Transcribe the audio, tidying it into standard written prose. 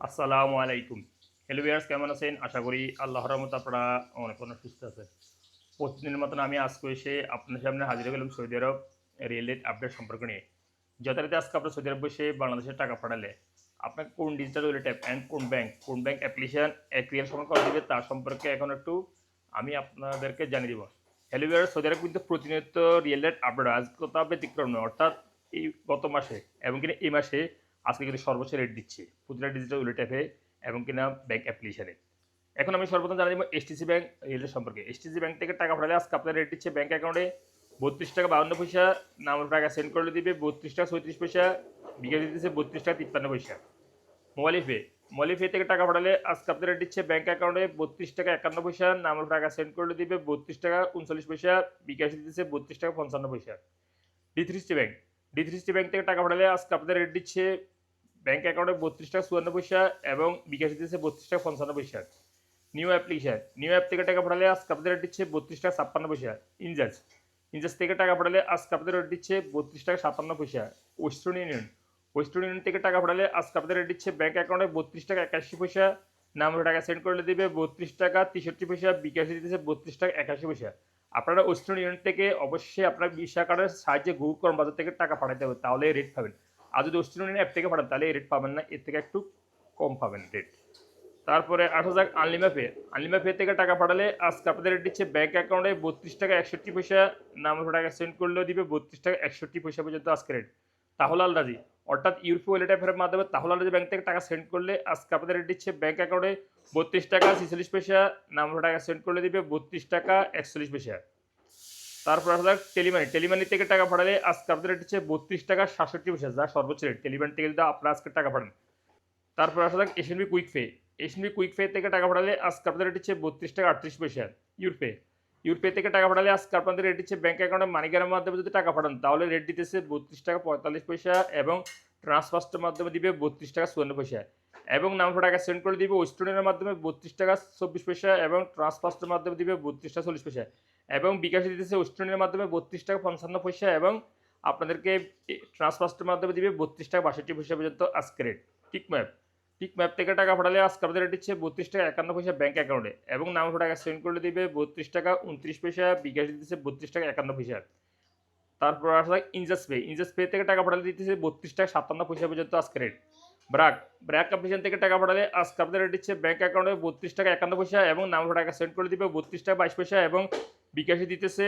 আসসালামু আলাইকুম। Hello viewers, কেমন আছেন? আশা করি আল্লাহর রহমতে আপনারা অনেক সুস্থ আছেন। প্রতিদিনের মতন আমি আজকে এসে আপনার সামনে হাজির হয়ে গেলাম সৌদি আরব রিয়েল আপডেট সম্পর্ক নিয়ে। যথারীতি আজকে আপনার সৌদি আরব বসে বাংলাদেশের টাকা পাঠালে আপনাকে কোন ডিজিটাল ওয়ালেট অ্যাপ অ্যান্ড কোন ব্যাংক অ্যাপ্লিকেশন এক রিয়াল সময় করা দিবে তার সম্পর্কে এখন একটু আমি আপনাদেরকে জানিয়ে দিব। হ্যালো ভিউয়ার্স, সৌদি আরব কিন্তু প্রতিনিয়ত রিয়েল আপডেট আজ কথা ব্যতিক্রম নয়, অর্থাৎ এই গত মাসে এবং কিনা এই মাসে আজকে কিন্তু সর্বোচ্চ রেট দিচ্ছে প্রতিটা ডিজিটাল ওয়ালেট অ্যাপে এবং কিনা ব্যাংক অ্যাপ্লিকেশনে। এখন আমি সর্বপ্রথম জানিয়ে দেবো এসটিসি ব্যাংক রিলেটেড সম্পর্কে। এসটিসি ব্যাংক থেকে টাকা পাঠালে আজকে আপনার রেট দিচ্ছে ব্যাংক অ্যাকাউন্টে 32 টাকা 52 পয়সা, নাম্বার টাকা সেন্ড করলে দিবে 32 টাকা 37 পয়সা, বিকাশ দিতেছে 32 টাকা 53 পয়সা। মোবাইল পে থেকে টাকা পাঠালে আজকে আপনার রেট দিচ্ছে ব্যাংক অ্যাকাউন্টে 32 টাকা 51 পয়সা, নাম্বার টাকা সেন্ড করলে দিবে 32 টাকা 39 পয়সা, বিকাশ দিতেছে 32 টাকা 55 পয়সা। ডি3সি ব্যাংক থেকে টাকা পাঠালে আজকে আপনাদের রেট দিচ্ছে ব্যাংক অ্যাকাউন্টে 32 টাকা 54 পয়সা এবং বিকাশ দিতেছে 32 টাকা 55 পয়সা। নিউ অ্যাপ থেকে টাকা পাঠালে আজকে আপনাদের রেট দিচ্ছে 32 টাকা 56 পয়সা। ইনজাস থেকে টাকা পাঠালে আজকে আপনাদের রেট দিচ্ছে 32 টাকা 57 পয়সা। ওয়েস্টার্ন ইউনিয়ন থেকে টাকা পাঠালে আজকে আপনাদের রেট দিচ্ছে ব্যাংক অ্যাকাউন্টে 32 টাকা 81 পয়সা, নাম্বারে টাকা সেন্ড করলে দিবে 32 টাকা 63 পয়সা, বিকাশ দিতেছে 32 টাকা 81 পয়সা। আপনারা ওয়েস্টার্ন ইউনিয়ন থেকে অবশ্যই আপনার ভিসা কার্ডের সাহায্যে গুগল ক্রোম বাজার থেকে টাকা পাঠাতে হবে, তাহলে রেট পাবেন। আর যদি ওয়েস্টার্ন ইউনিয়ন অ্যাপ থেকে পাঠান তাহলে এই রেট পাবেন না, এর থেকে একটু কম পাবেন রেট। তারপরে 8,000 আনলিমা পে থেকে টাকা পাঠালে আজকে আপনাদের রেট দিচ্ছে ব্যাংক অ্যাকাউন্টে 32 টাকা 61 পয়সা, নাম্বার টাকা সেন্ড করলেও দিবে 32 টাকা 61 পয়সা পর্যন্ত আজকে রেট। তাহলাল রাজি, অর্থাৎ ইউরোপীয় ওয়ালেট অ্যাপের মাধ্যমে তাহলাল রাজি ব্যাংক থেকে টাকা সেন্ড করলে আজকে আপনাদের রেট দিচ্ছে ব্যাংক অ্যাকাউন্টে 32 টাকা 46 পয়সা, নাম্বার টাকা সেন্ড করলে দিবে 32 টাকা 41 পয়সা। তারপর আসলে টেলিমানি থেকে টাকা পাঠালে আজকে আপনাদের রেট দিচ্ছে 32 টাকা 67 পয়সা, যা সর্বোচ্চ রেট টেলিমানি থেকে যদি আপনারা আজকে টাকা পাঠান। তারপর আসা যাক এশএনবি কুইক পে থেকে টাকা পাঠালে আজকে আপনাদের রেট হচ্ছে 32 টাকা 38 পয়সা। ইউরপে ইউরপে থেকে টাকা পাঠালে আজকে আপনাদের রেট হচ্ছে ব্যাংক অ্যাকাউন্টে মানিগ্রামের মাধ্যমে যদি টাকা পাঠান তাহলে রেট দিতেছে 32 টাকা 45 পয়সা এবং ট্রান্সফার্সের মাধ্যমে দিবে 32 টাকা 54 পয়সা এবং নাম্বার টাকা সেন্ড করে দিবে ওয়েস্টার্নের মাধ্যমে 32 টাকা 24 পয়সা এবং ট্রান্সফার্সের মাধ্যমে দিবে 32 টাকা 40 পয়সা এবং বিকাশে দিতেছে ওয়েস্টার্নের মাধ্যমে 32 টাকা 55 পয়সা এবং আপনাদেরকে ট্রান্সফার্সের মাধ্যমে দিবে 32 টাকা 62 পয়সা পর্যন্ত আজকে রেট। টিক ম্যাপ থেকে টাকা পাঠালে আজকে আপনাদের রেট দিচ্ছে 32 টাকা 51 পয়সা ব্যাংক অ্যাকাউন্টে এবং নাম্বার টাকা সেন্ড করলে দিবে 32 টাকা 29 পয়সা, বিকাশ দিতেছে 32 টাকা 51 পয়সা। তারপর আসলে ইনজাস পে থেকে টাকা পাঠালে দিতেছে 32 টাকা 57 পয়সা পর্যন্ত আজকে রেট। ব্র্যাক অ্যাপ্লিকেশন থেকে টাকা পাঠালে আজকে আপনাদের রেট দিচ্ছে ব্যাংক অ্যাকাউন্টে 32 টাকা 51 পয়সা এবং নাম্বার টাকা সেন্ড করে দিবে 32 টাকা 22 পয়সা এবং বিকাশে দিতেছে